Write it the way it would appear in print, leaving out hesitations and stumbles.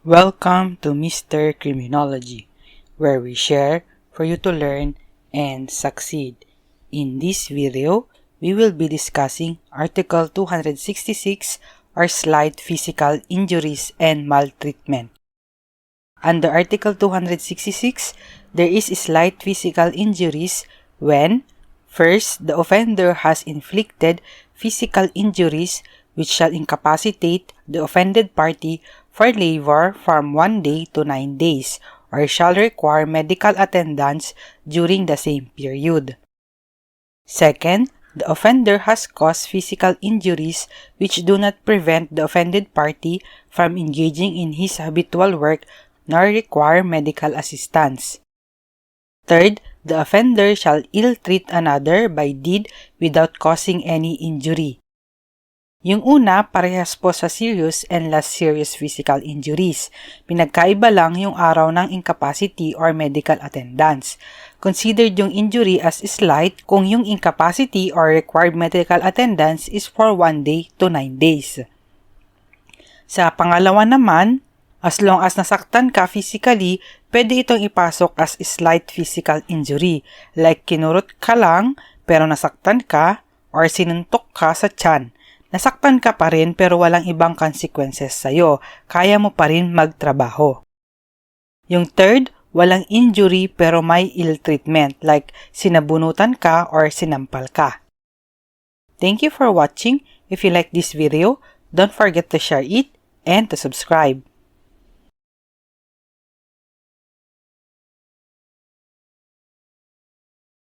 Welcome to Mr. Criminology, where we share for you to learn and succeed. In this video, we will be discussing Article 266 or slight physical injuries and maltreatment. Under Article 266, there is slight physical injuries when, first, the offender has inflicted physical injuries which shall incapacitate the offended party for labor from 1 day to 9 days, or shall require medical attendance during the same period. Second, the offender has caused physical injuries which do not prevent the offended party from engaging in his habitual work nor require medical assistance. Third, the offender shall ill-treat another by deed without causing any injury. Yung una, parehas po sa serious and less serious physical injuries. Pinagkaiba lang yung araw ng incapacity or medical attendance. Considered yung injury as slight kung yung incapacity or required medical attendance is for 1 day to 9 days. Sa pangalawa naman, as long as nasaktan ka physically, pwede itong ipasok as slight physical injury, like kinurot ka lang pero nasaktan ka or sinuntok ka sa tiyan. Nasaktan ka pa rin pero walang ibang consequences sa'yo, kaya mo pa rin magtrabaho. Yung third, walang injury pero may ill treatment, like sinabunutan ka or sinampal ka. Thank you for watching. If you like this video, don't forget to share it and to subscribe.